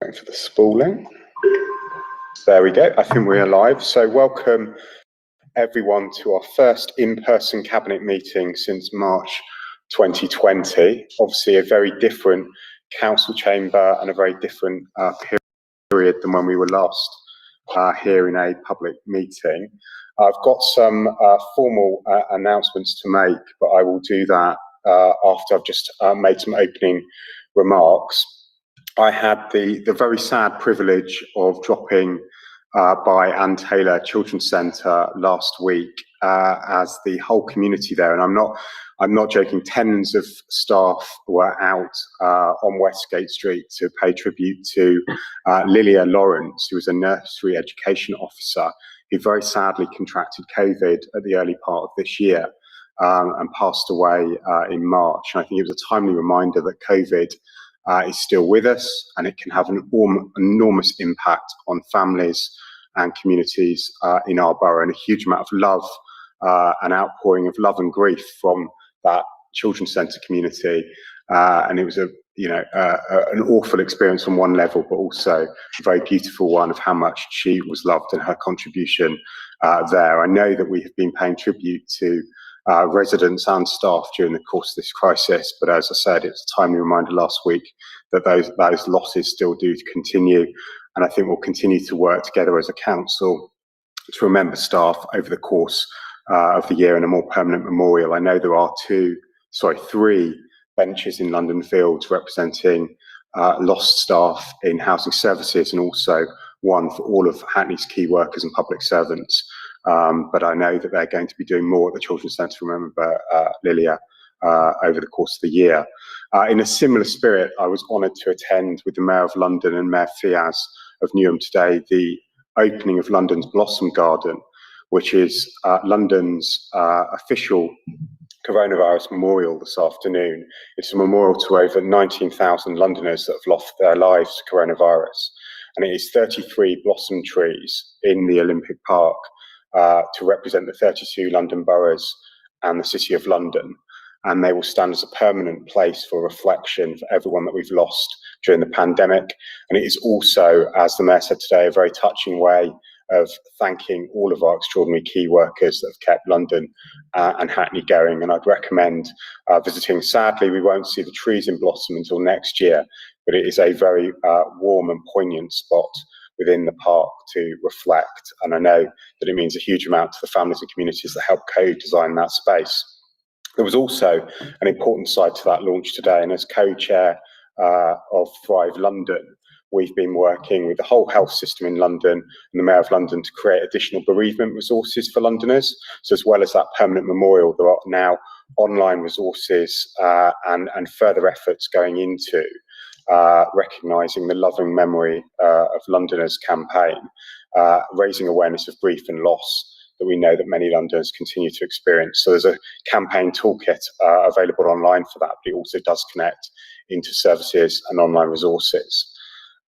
Going for the spooling. There we go. I think we're live. So welcome everyone to our first in-person cabinet meeting since March 2020. Obviously a very different council chamber and a very different period than when we were last here in a public meeting. I've got some formal announcements to make, but I will do that after I've just made some opening remarks. I had the very sad privilege of dropping by Anne Taylor Children's Centre last week as the whole community there, and I'm not joking, tens of staff were out on Westgate Street to pay tribute to Lilia Lawrence, who was a nursery education officer who very sadly contracted COVID at the early part of this year and passed away in March. And I think it was a timely reminder that COVID is still with us, and it can have an enormous impact on families and communities in our borough, and a huge amount of love and outpouring of love and grief from that children's centre community. And it was an awful experience on one level, but also a very beautiful one of how much she was loved and her contribution there. I know that we have been paying tribute to residents and staff during the course of this crisis, but as I said, it's a timely reminder last week that those losses still do continue, and I think we'll continue to work together as a council to remember staff over the course of the year in a more permanent memorial. I know there are three benches in London Fields representing lost staff in housing services, and also one for all of Hackney's key workers and public servants. But I know that they're going to be doing more at the Children's Centre to remember Lilia over the course of the year. In a similar spirit, I was honoured to attend with the Mayor of London and Mayor Fiaz of Newham today the opening of London's Blossom Garden, which is London's official coronavirus memorial this afternoon. It's a memorial to over 19,000 Londoners that have lost their lives to coronavirus. And it is 33 blossom trees in the Olympic Park to represent the 32 London boroughs and the City of London. And they will stand as a permanent place for reflection for everyone that we've lost during the pandemic. And it is also, as the Mayor said today, a very touching way of thanking all of our extraordinary key workers that have kept London and Hackney going. And I'd recommend visiting. Sadly, we won't see the trees in blossom until next year, but it is a very warm and poignant spot within the park to reflect. And I know that it means a huge amount to the families and communities that helped co-design that space. There was also an important side to that launch today, and as co-chair of Thrive London, we've been working with the whole health system in London and the Mayor of London to create additional bereavement resources for Londoners. So as well as that permanent memorial, there are now online resources and further efforts going into recognising the loving memory of Londoners campaign, raising awareness of grief and loss that we know that many Londoners continue to experience. So there's a campaign toolkit available online for that, but it also does connect into services and online resources.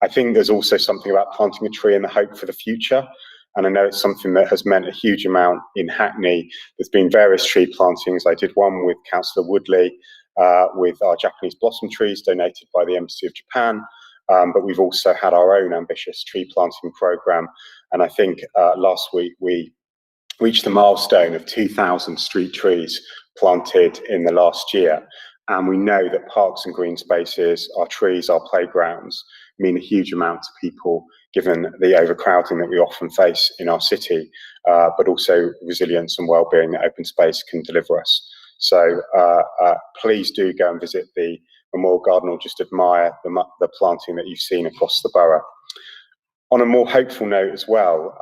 I think there's also something about planting a tree and the hope for the future. And I know it's something that has meant a huge amount in Hackney. There's been various tree plantings. I did one with Councillor Woodley with our Japanese blossom trees donated by the Embassy of Japan. But we've also had our own ambitious tree planting programme. And I think last week we reached the milestone of 2,000 street trees planted in the last year. And we know that parks and green spaces, our trees, our playgrounds, mean a huge amount to people, given the overcrowding that we often face in our city, but also resilience and well-being that open space can deliver us. So please do go and visit the Memorial Garden or just admire the planting that you've seen across the borough. On a more hopeful note as well,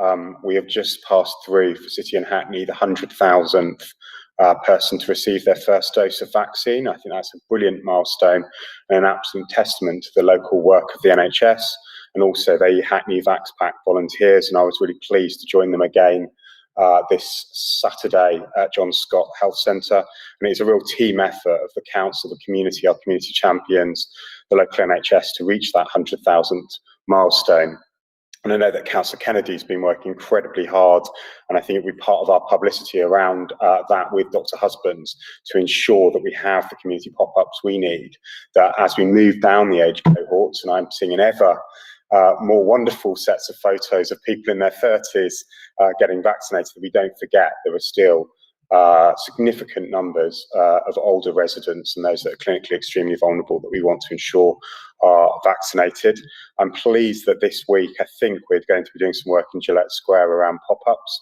we have just passed through for City and Hackney the 100,000th person to receive their first dose of vaccine. I think that's a brilliant milestone and an absolute testament to the local work of the NHS and also the Hackney VaxPack volunteers. And I was really pleased to join them again this Saturday at John Scott Health Centre. And it's a real team effort of the council, the community, our community champions, the local NHS to reach that 100,000th milestone. And I know that Councillor Kennedy's been working incredibly hard, and I think it'll be part of our publicity around that with Dr. Husbands to ensure that we have the community pop-ups we need, that as we move down the age cohorts, and I'm seeing an ever more wonderful sets of photos of people in their 30s getting vaccinated, that we don't forget there are still significant numbers of older residents and those that are clinically extremely vulnerable that we want to ensure are vaccinated. I'm pleased that this week, I think we're going to be doing some work in Gillette Square around pop-ups.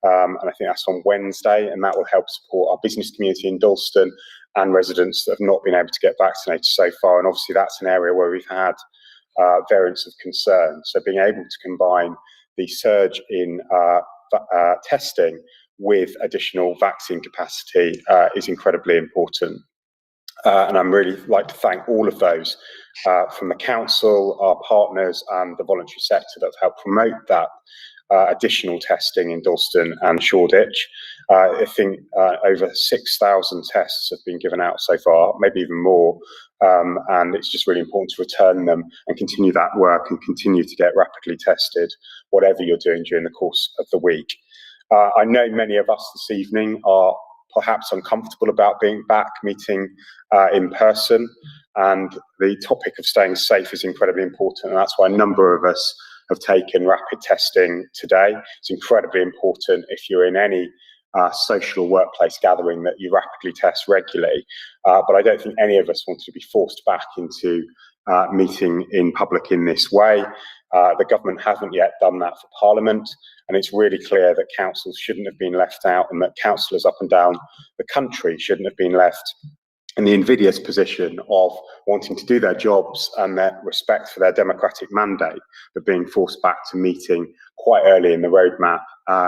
And I think that's on Wednesday, and that will help support our business community in Dalston and residents that have not been able to get vaccinated so far. And obviously that's an area where we've had variants of concern. So being able to combine the surge in testing with additional vaccine capacity is incredibly important. And I'm really like to thank all of those from the council, our partners and the voluntary sector that have helped promote that additional testing in Dalston and Shoreditch. I think over 6,000 tests have been given out so far, maybe even more, and it's just really important to return them and continue that work and continue to get rapidly tested, whatever you're doing during the course of the week. I know many of us this evening are perhaps uncomfortable about being back meeting in person, and the topic of staying safe is incredibly important, and that's why a number of us have taken rapid testing today. It's incredibly important if you're in any social workplace gathering that you rapidly test regularly, but I don't think any of us want to be forced back into meeting in public in this way. The government hasn't yet done that for Parliament, and it's really clear that councils shouldn't have been left out, and that councillors up and down the country shouldn't have been left in the invidious position of wanting to do their jobs and their respect for their democratic mandate, but being forced back to meeting quite early in the roadmap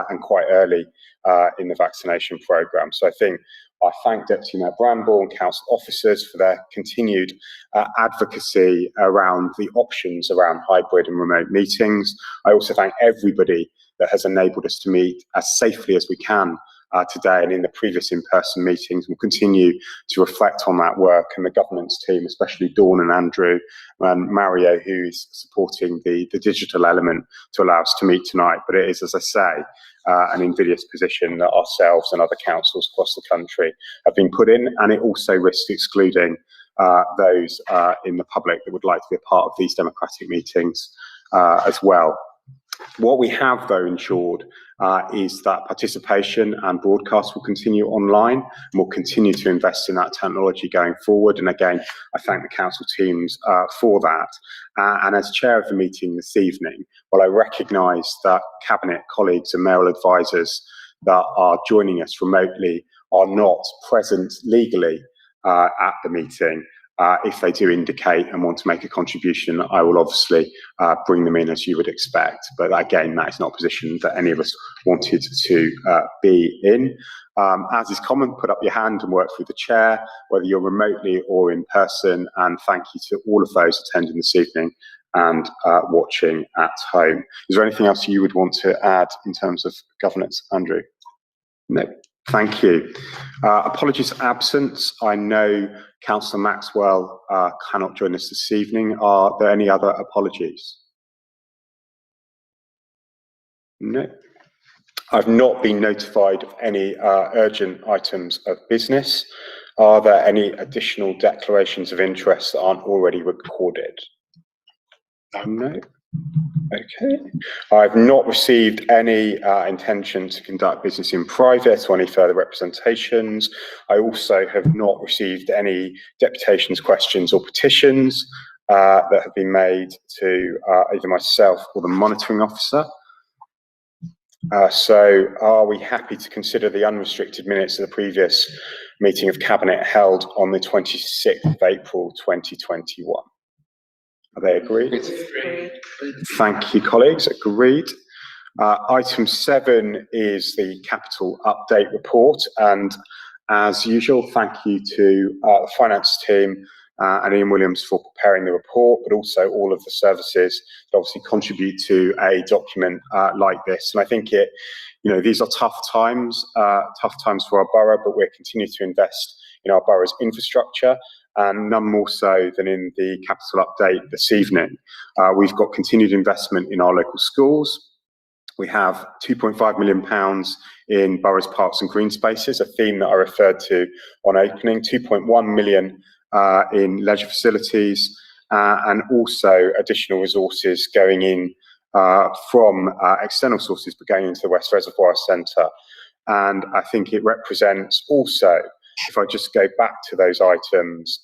and quite early in the vaccination programme. So I thank Deputy Mayor Bramble and council officers for their continued advocacy around the options around hybrid and remote meetings. I also thank everybody that has enabled us to meet as safely as we can today and in the previous in-person meetings. We'll continue to reflect on that work, and the governance team, especially Dawn and Andrew and Mario, who is supporting the digital element to allow us to meet tonight. But it is, as I say, an invidious position that ourselves and other councils across the country have been put in, and it also risks excluding those in the public that would like to be a part of these democratic meetings as well. What we have, though, ensured is that participation and broadcast will continue online, and we'll continue to invest in that technology going forward. And again, I thank the council teams for that. And as chair of the meeting this evening, while I recognise that cabinet colleagues and mayoral advisors that are joining us remotely are not present legally at the meeting, if they do indicate and want to make a contribution, I will obviously bring them in as you would expect. But again, that is not a position that any of us wanted to be in. As is common, put up your hand and work through the chair, whether you're remotely or in person. And thank you to all of those attending this evening and watching at home. Is there anything else you would want to add in terms of governance, Andrew? No. Thank you. Apologies for absence. I know Councillor Maxwell cannot join us this evening. Are there any other apologies? No. I've not been notified of any urgent items of business. Are there any additional declarations of interest that aren't already recorded? No. Okay. I've not received any intention to conduct business in private or any further representations. I also have not received any deputations, questions or petitions that have been made to either myself or the monitoring officer. So are we happy to consider the unrestricted minutes of the previous meeting of Cabinet held on the 26th of April 2021? Are they agreed? Agreed. Thank you, colleagues. Agreed. Item 7 is the capital update report, and as usual, thank you to the finance team and Ian Williams for preparing the report, but also all of the services that obviously contribute to a document like this. And I think these are tough times for our borough, but we're continuing to invest in our borough's infrastructure, and none more so than in the capital update this evening. We've got continued investment in our local schools. We have £2.5 million in boroughs, parks and green spaces, a theme that I referred to on opening, 2.1 million in leisure facilities, and also additional resources going in from external sources, but going into the West Reservoir Centre. And I think it represents also, if I just go back to those items,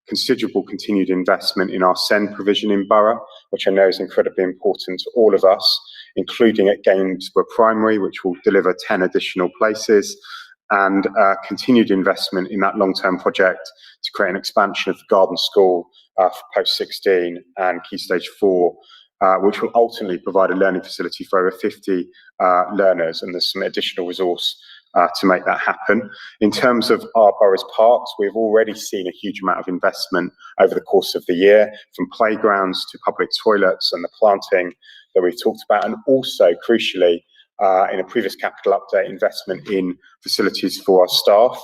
considerable continued investment in our SEND provision in Borough, which I know is incredibly important to all of us, including at Gainsborough Primary, which will deliver 10 additional places, and continued investment in that long-term project to create an expansion of the Garden School for post-16 and Key Stage 4, which will ultimately provide a learning facility for over 50 learners, and there's some additional resource to make that happen. In terms of our borough's parks, we've already seen a huge amount of investment over the course of the year, from playgrounds to public toilets and the planting that we've talked about, and also, crucially, in a previous capital update, investment in facilities for our staff.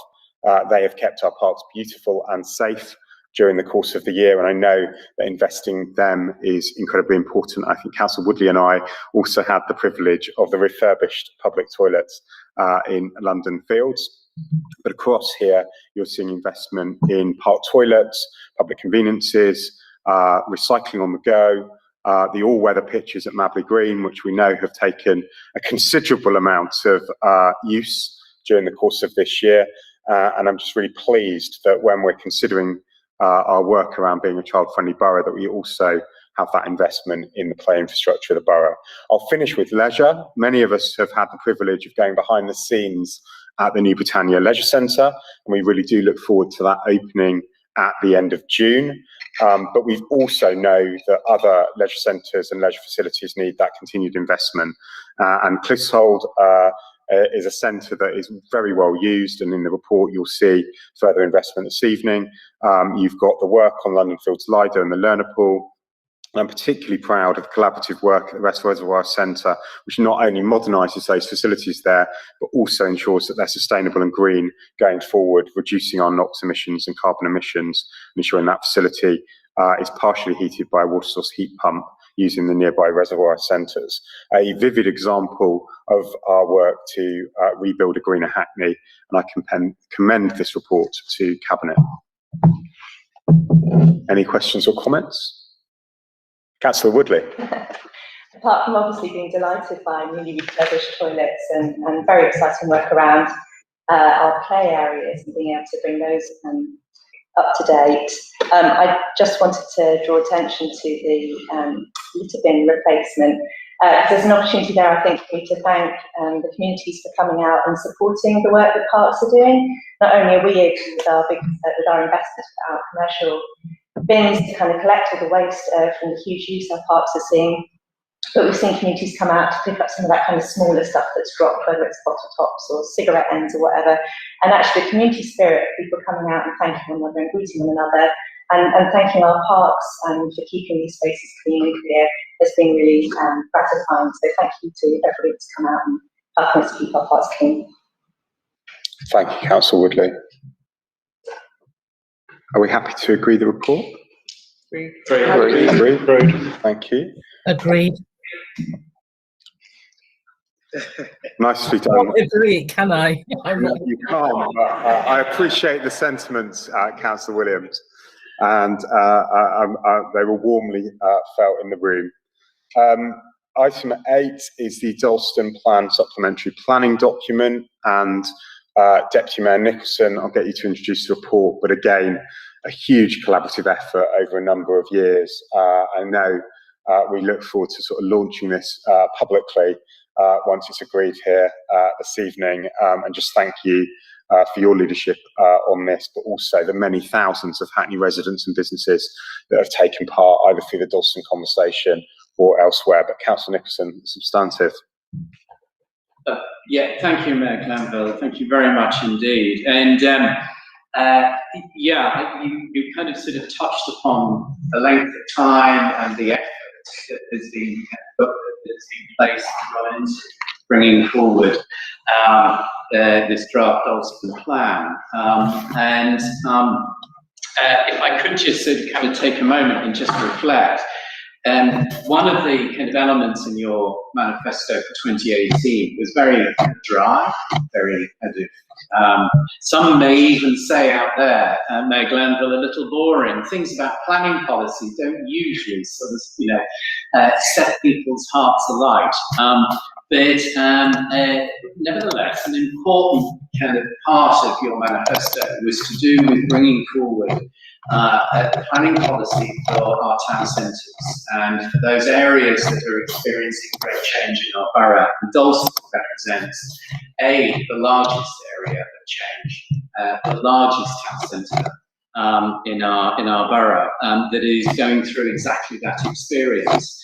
They have kept our parks beautiful and safe during the course of the year, and I know that investing them is incredibly important. I think Councillor Woodley and I also had the privilege of the refurbished public toilets in London Fields. But across here, you're seeing investment in park toilets, public conveniences, recycling on the go, the all-weather pitches at Mabley Green, which we know have taken a considerable amount of use during the course of this year. And I'm just really pleased that when we're considering our work around being a child-friendly borough, that we also have that investment in the play infrastructure of the borough. I'll finish with leisure. Many of us have had the privilege of going behind the scenes at the New Britannia Leisure Centre, and we really do look forward to that opening at the end of June. But we also know that other leisure centres and leisure facilities need that continued investment. And Clissold is a centre that is very well used, and in the report you'll see further investment this evening. You've got the work on London Fields Lido and the Learner Pool. I'm particularly proud of the collaborative work at the West Reservoir Centre, which not only modernises those facilities there, but also ensures that they're sustainable and green going forward, reducing our NOx emissions and carbon emissions, and ensuring that facility is partially heated by a water source heat pump using the nearby reservoir centres. A vivid example of our work to rebuild a greener Hackney, and I commend this report to Cabinet. Any questions or comments? Councillor Woodley. Apart from obviously being delighted by newly refurbished toilets and very exciting work around our play areas and being able to bring those up to date, I just wanted to draw attention to the litter bin replacement. There's an opportunity there, I think, for me to thank the communities for coming out and supporting the work that parks are doing. Not only are we able, with our investment, our commercial bins, to kind of collect all the waste from the huge use our parks are seeing, but we've seen communities come out to pick up some of that kind of smaller stuff that's dropped, whether it's bottle tops or cigarette ends or whatever. And actually the community spirit of people coming out and thanking one another and greeting one another and thanking our parks for keeping these spaces clean and clear has been really gratifying. So thank you to everybody that's come out and helping us keep our parks clean. Thank you, Councillor Woodley. Are we happy to agree the report? Agreed. Thank you. Agreed. Nicely done. I agree, can I? You can't, but I appreciate the sentiments, Councillor Williams, and they were warmly felt in the room. Item 8 is the Dalston Plan Supplementary Planning Document, and Deputy Mayor Nicholson, I'll get you to introduce the report, but again, a huge collaborative effort over a number of years. I know we look forward to sort of launching this publicly once it's agreed here this evening, and just thank you for your leadership on this, but also the many thousands of Hackney residents and businesses that have taken part either through the Dalston conversation or elsewhere. But Councillor Nicholson, substantive. Yeah, thank you, Mayor Glanville. Thank you very much indeed. And yeah, you kind of sort of touched upon the length of time and the effort that has been placed into bringing forward this draft Dalston plan. If I could just sort of kind of take a moment and just reflect, One of the kind of elements in your manifesto for 2018 was very dry, very kind of, some may even say out there, Mayor Glanville, a little boring. Things about planning policy don't usually sort of, set people's hearts alight. But nevertheless, an important kind of part of your manifesto was to do with bringing forward a planning policy for our town centres and for those areas that are experiencing great change in our borough. And Dalston represents the largest area of change, the largest town centre in our borough that is going through exactly that experience.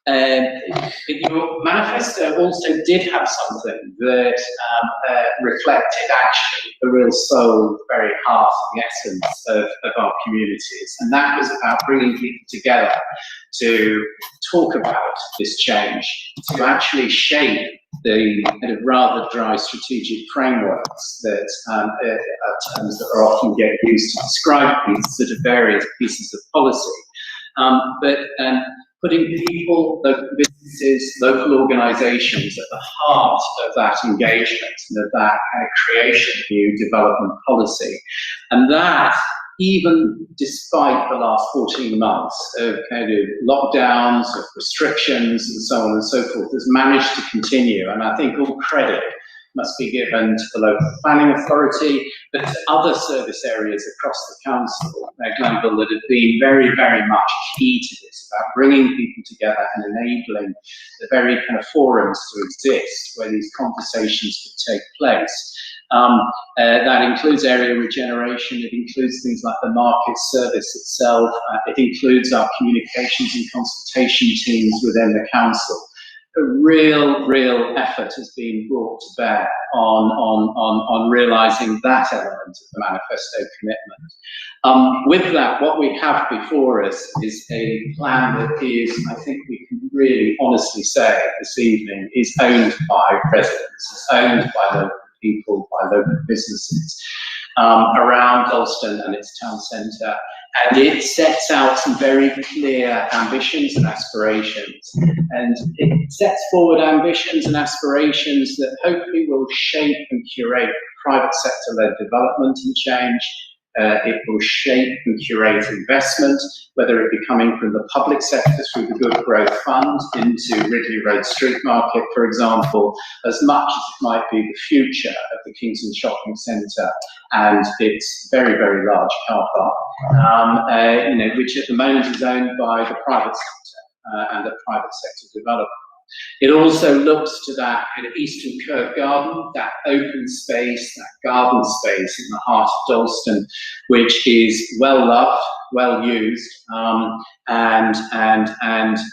Your manifesto also did have something that reflected actually the real soul, the very heart, the essence of our communities, and that was about bringing people together to talk about this change, to actually shape the kind of rather dry strategic frameworks that are terms that are often get used to describe these sort of various pieces of policy, but putting people, local businesses, local organisations at the heart of that engagement and of that creation of new development policy. And that, even despite the last 14 months of kind of lockdowns, of restrictions and so on and so forth, has managed to continue. And I think all credit must be given to the local planning authority, but to other service areas across the council, Glanville, that have been very, very much key to this, about bringing people together and enabling the very kind of forums to exist where these conversations could take place. That includes area regeneration, it includes things like the market service itself, it includes our communications and consultation teams within the council. A real effort has been brought to bear on realising that element of the manifesto commitment. With that, what we have before us is a plan that is, I think we can really honestly say this evening, is owned by residents, it's owned by local people, by local businesses around Dalston and its town centre. And it sets out some very clear ambitions and aspirations. And it sets forward ambitions and aspirations that hopefully will shape and curate private sector-led development and change. It will shape and curate investment, whether it be coming from the public sector through the Good Growth Fund into Ridley Road Street Market, for example, as much as it might be the future of the Kingston Shopping Centre and its very, very large car park, which at the moment is owned by the private sector and the private sector developer. It also looks to that kind of Eastern Kirk Garden, that open space, that garden space in the heart of Dalston, which is well loved, well used, and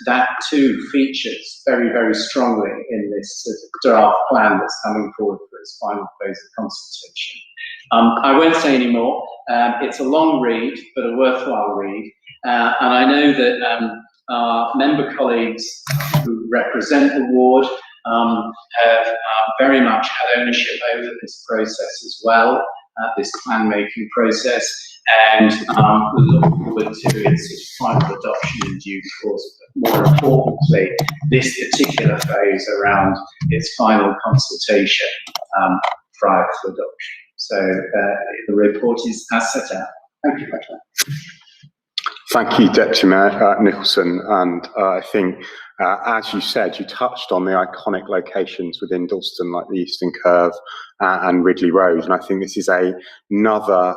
that too features very, very strongly in this sort of draft plan that's coming forward for its final phase of consultation. I won't say any more. It's a long read, but a worthwhile read, and I know that our member colleagues who represent the ward have very much had ownership over this process as well, this plan-making process, and we look forward to its final adoption in due course, but more importantly, this particular phase around its final consultation prior to adoption. So the report is as set out. Thank you, Patrick. Thank you, Deputy Mayor Nicholson. And I think, as you said, you touched on the iconic locations within Dalston, like the Eastern Curve and Ridley Road. And I think this is another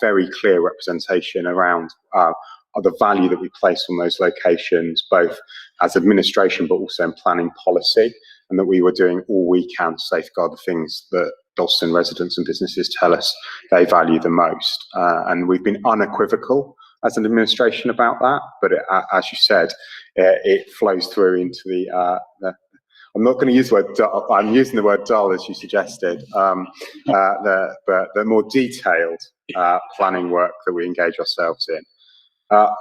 very clear representation around the value that we place on those locations, both as administration, but also in planning policy, and that we were doing all we can to safeguard the things that Dalston residents and businesses tell us they value the most. And we've been unequivocal as an administration about that, but as you said, it flows through into the I'm not going to use the word dull, I'm using the word dull as you suggested, the more detailed planning work that we engage ourselves in. Are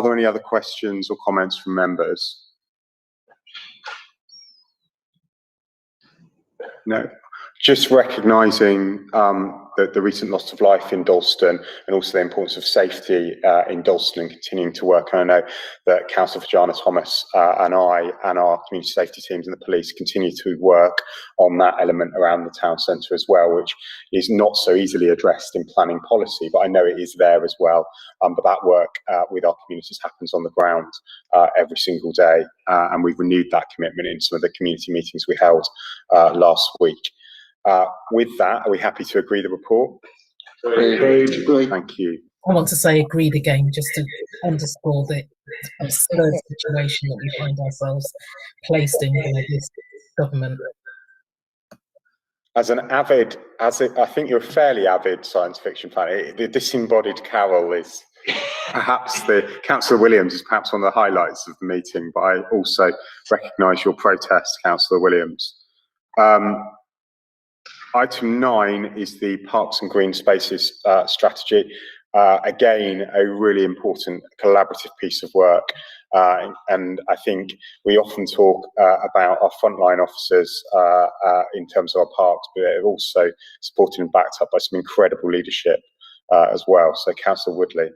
there any other questions or comments from members? No. Just recognising the recent loss of life in Dalston, and also the importance of safety in Dalston, and continuing to work. And I know that Councillor Fajana Thomas and I and our community safety teams and the police continue to work on that element around the town centre as well, which is not so easily addressed in planning policy, but I know it is there as well. But that work with our communities happens on the ground every single day, and we've renewed that commitment in some of the community meetings we held last week. With that, are we happy to agree the report? Agreed. Thank you. I want to say agreed again, just to underscore the absurd situation that we find ourselves placed in by this government. As I think you're a fairly avid science fiction fan. The disembodied Carol is perhaps Councillor Williams is perhaps one of the highlights of the meeting, but I also recognise your protest, Councillor Williams. Item 9 is the Parks and Green Spaces strategy. Again, a really important collaborative piece of work. And I think we often talk about our frontline officers in terms of our parks, but they're also supported and backed up by some incredible leadership as well. So, Councillor Woodley.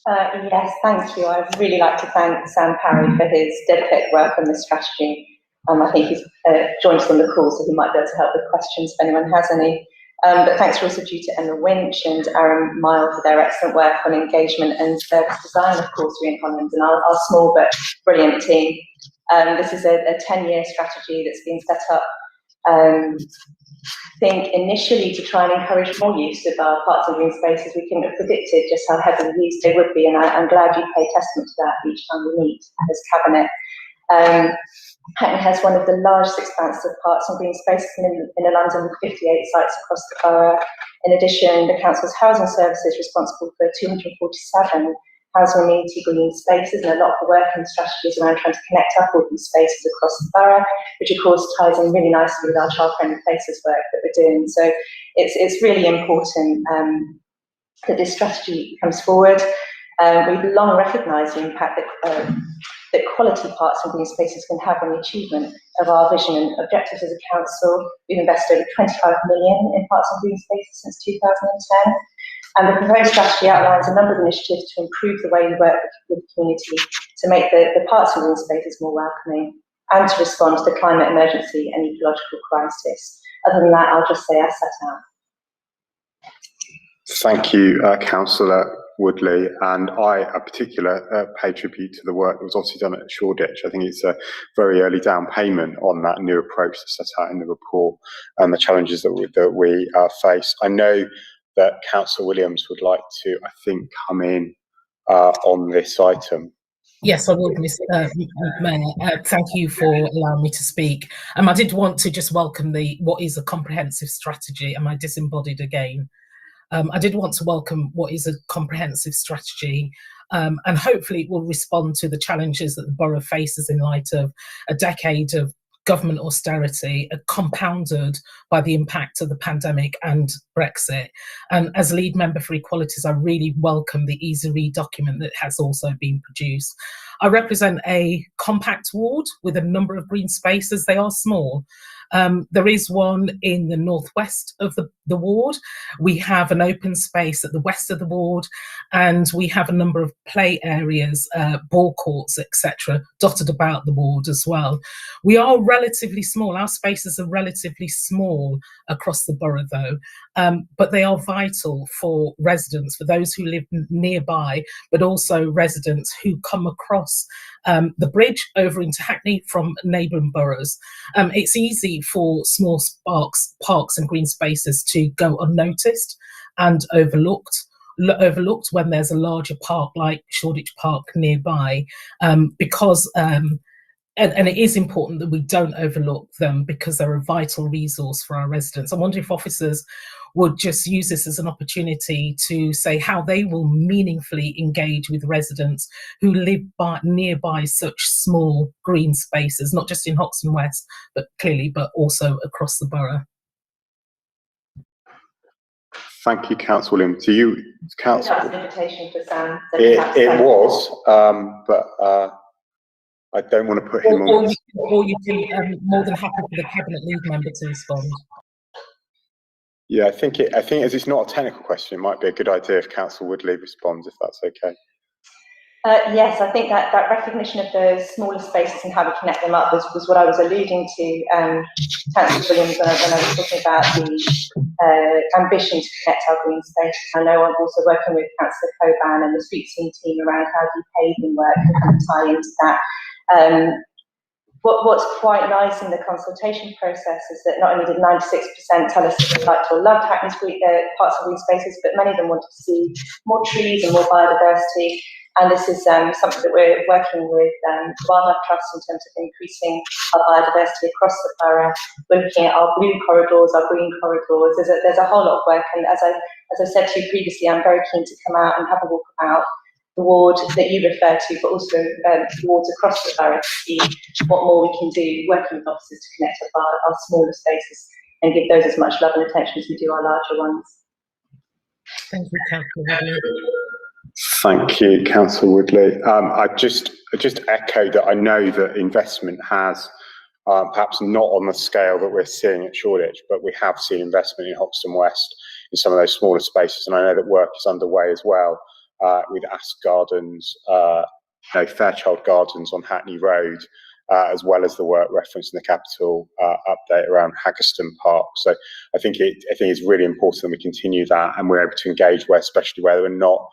Yes, thank you. I'd really like to thank Sam Parry for his dedicated work on this strategy. I think he's joined us on the call, so he might be able to help with questions if anyone has any. But thanks are also due to Emma Winch and Aaron Mile for their excellent work on engagement and service design, of course, we're in Holland, and our small but brilliant team. This is a 10-year strategy that's been set up, I think, initially to try and encourage more use of our parks and green spaces. We couldn't have predicted just how heavily used they would be, and I'm glad you pay testament to that each time we meet as Cabinet. Hackney has one of the largest expanses of parks and green spaces in London, with 58 sites across the borough. In addition, the council's housing service is responsible for 247 housing amenity green spaces, and a lot of the work and strategies around trying to connect up all these spaces across the borough, which of course ties in really nicely with our child-friendly places work that we're doing. So it's really important that this strategy comes forward. We've long recognised the impact that quality parks and green spaces can have on the achievement of our vision and objectives as a council. We've invested over 25 million in parks and green spaces since 2010. And the proposed strategy outlines a number of initiatives to improve the way we work with the community, to make the parks and green spaces more welcoming, and to respond to the climate emergency and ecological crisis. Other than that, I'll just say as set out. Thank you, Councillor Woodley, and I, in particular, pay tribute to the work that was obviously done at Shoreditch. I think it's a very early down payment on that new approach that's set out in the report and the challenges that we face. I know that Councillor Williams would like to, I think, come in on this item. Yes, I would, Mr. Mayor. Thank you for allowing me to speak. I did want to just welcome what is a comprehensive strategy. Am I disembodied again? I did want to welcome what is a comprehensive strategy, and hopefully it will respond to the challenges that the borough faces in light of a decade of government austerity, compounded by the impact of the pandemic and Brexit. And as lead member for Equalities, I really welcome the easy read document that has also been produced. I represent a compact ward with a number of green spaces. They are small. There is one in the northwest of the ward. We have an open space at the west of the ward, and we have a number of play areas, ball courts, etc., dotted about the ward as well. We are relatively small. Our spaces are relatively small across the borough, though, but they are vital for residents, for those who live nearby, but also residents who come across the bridge over into Hackney from neighbouring boroughs. It's easy for small parks and green spaces to go unnoticed and overlooked when there's a larger park like Shoreditch Park nearby, because and it is important that we don't overlook them, because they're a vital resource for our residents. I wonder if officers would just use this as an opportunity to say how they will meaningfully engage with residents who live nearby such small green spaces, not just in Hoxton West, but also across the borough. Thank you, Councillor Williams. To you, Councillor. That was an invitation for Sam. It was, but I don't want to put him on. Or you'd be more than happy for the Cabinet lead member to respond. Yeah, I think as it's not a technical question, it might be a good idea if Councillor Woodley responds, if that's okay. Yes, I think that recognition of those smaller spaces and how we connect them up was what I was alluding to, Councillor Williams, when I was talking about the ambition to connect our green spaces. I know I'm also working with Councillor Coban and the street scene team around how do paving work to kind of tie into that. What's quite nice in the consultation process is that not only did 96% tell us that they liked or loved Hackney's parts of green spaces, but many of them wanted to see more trees and more biodiversity. And this is something that we're working with Wildlife Trust in terms of increasing our biodiversity across the borough. We're looking at our blue corridors, our green corridors. There's a whole lot of work, and as I said to you previously, I'm very keen to come out and have a walk about the ward that you refer to, but also wards across the borough to see what more we can do, working with officers to connect up our smaller spaces and give those as much love and attention as we do our larger ones. Thank you, Councillor Woodley. Thank you, Councillor Woodley. I just echo that I know that investment has, perhaps not on the scale that we're seeing at Shoreditch, but we have seen investment in Hoxton West in some of those smaller spaces, and I know that work is underway as well with Ask Gardens, Fairchild Gardens on Hackney Road, as well as the work referenced in the capital update around Haggerston Park. So I think it's really important that we continue that, and we're able to engage especially where there are not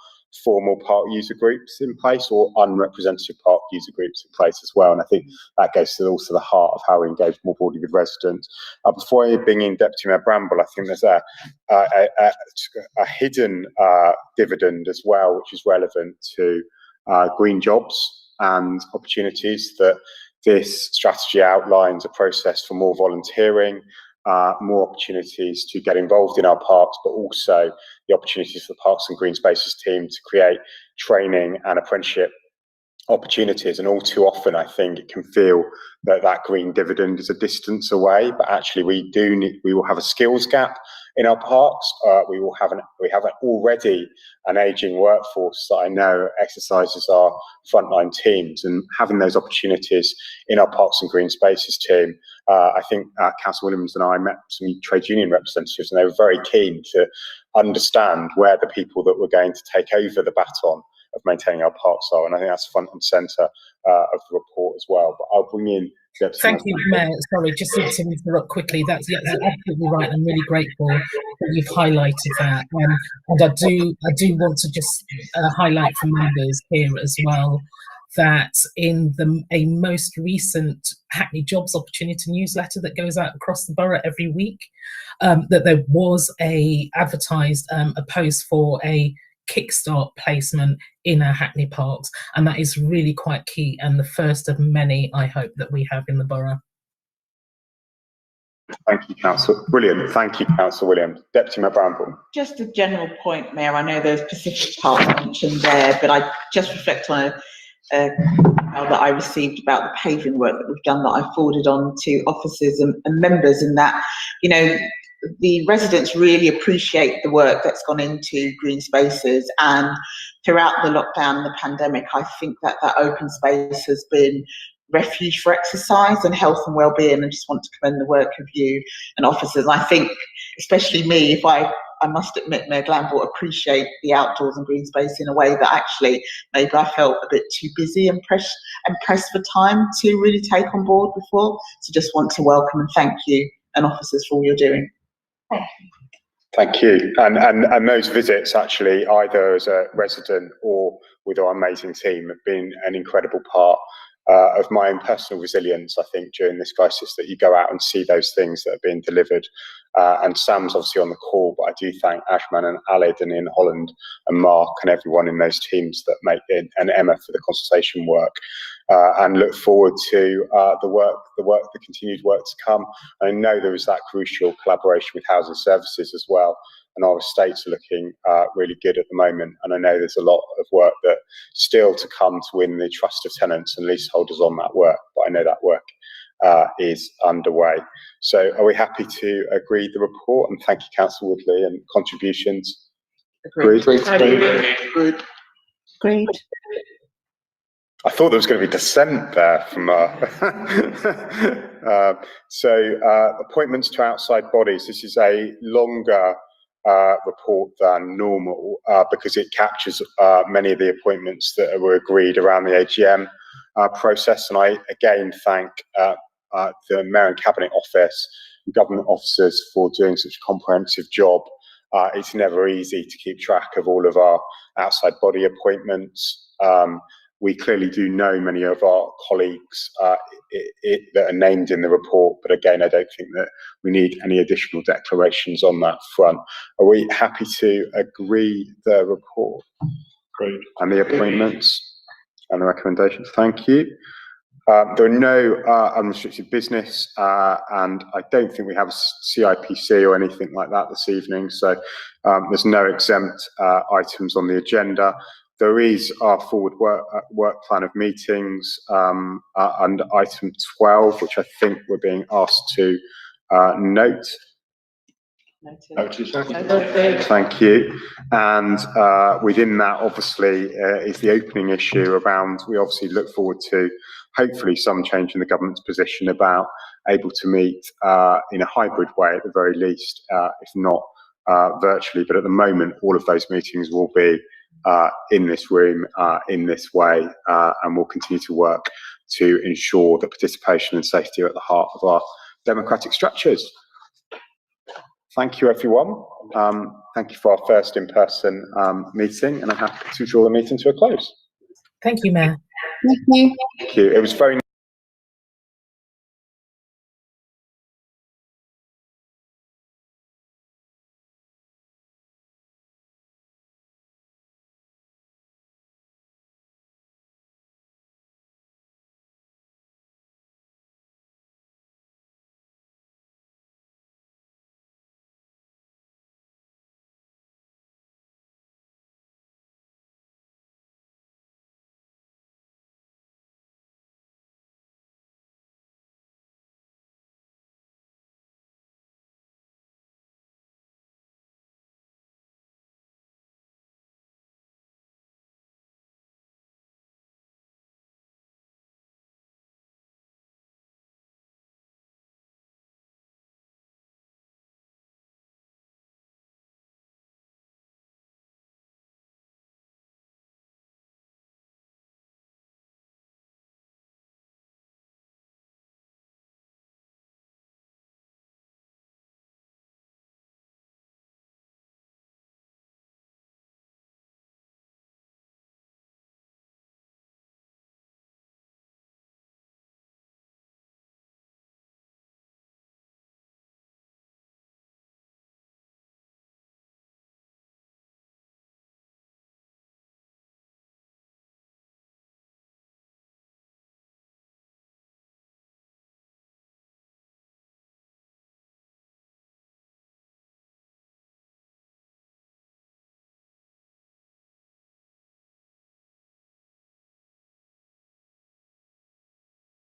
formal park user groups in place or unrepresentative park user groups in place as well. And I think that goes to also the heart of how we engage more broadly with residents. Before I bring in Deputy Mayor Bramble, I think there's a hidden dividend as well, which is relevant to green jobs and opportunities. That this strategy outlines a process for more volunteering, more opportunities to get involved in our parks, but also the opportunities for the Parks and Green Spaces team to create training and apprenticeship opportunities. And all too often, I think it can feel that green dividend is a distance away, but actually we will have a skills gap in our parks. We have already an ageing workforce that I know exercises our frontline teams, and having those opportunities in our Parks and Green Spaces team. I think Councillor Williams and I met some trade union representatives, and they were very keen to understand where the people that were going to take over the baton of maintaining our parks are, and I think that's front and centre of the report as well. But I'll bring in. Thank you, Mayor. Sorry, just to interrupt quickly. That's absolutely right. I'm really grateful that you've highlighted that, and I do want to just highlight for members here as well that in a most recent Hackney Jobs Opportunity newsletter that goes out across the borough every week, that there was advertised a post for a kickstart placement in our Hackney parks, and that is really quite key, and the first of many I hope that we have in the borough. Thank you, Councillor. Brilliant. Thank you, Councillor Williams. Deputy Mayor Bramble. Just a general point, Mayor. I know there's Pacific Park mentioned there, but I just reflect on a email that I received about the paving work that we've done that I forwarded on to officers and members, in that, the residents really appreciate the work that's gone into green spaces, and throughout the lockdown and the pandemic, I think that open space has been refuge for exercise and health and well-being. I just want to commend the work of you and officers. I think, especially me, if I must admit, Mayor Glanville, appreciate the outdoors and green space in a way that actually maybe I felt a bit too busy and pressed for time to really take on board before. So just want to welcome and thank you and officers for all you're doing. Thank you. And those visits, actually, either as a resident or with our amazing team, have been an incredible part of my own personal resilience, I think, during this crisis, that you go out and see those things that are being delivered. And Sam's obviously on the call, but I do thank Ashman and Alid and Ian Holland and Mark and everyone in those teams that make it, and Emma for the consultation work, and look forward to the continued work to come. I know there is that crucial collaboration with housing services as well, and our estates are looking really good at the moment. And I know there's a lot of work that still to come to win the trust of tenants and leaseholders on that work, but I know that work is underway. So are we happy to agree the report? And thank you, Councillor Woodley, and contributions. Agreed. Agreed. I thought there was going to be dissent there from Appointments to outside bodies. This is a longer report than normal because it captures many of the appointments that were agreed around the AGM process. And I again thank the Mayor and Cabinet Office and government officers for doing such a comprehensive job. It's never easy to keep track of all of our outside body appointments. We clearly do know many of our colleagues that are named in the report, but again, I don't think that we need any additional declarations on that front. Are we happy to agree the report? Great. And the appointments and the recommendations? Thank you. There are no unrestricted business, and I don't think we have a CIPC or anything like that this evening, so there's no exempt items on the agenda. There is our forward work plan of meetings under item 12, which I think we're being asked to note. Noted. Thank you. And within that, obviously, is the opening issue around, we obviously look forward to hopefully some change in the government's position about able to meet in a hybrid way at the very least, if not virtually. But at the moment, all of those meetings will be in this room, in this way, and we'll continue to work to ensure that participation and safety are at the heart of our democratic structures. Thank you, everyone. Thank you for our first in-person meeting, and I'm happy to draw the meeting to a close. Thank you, Mayor. Thank you. It was very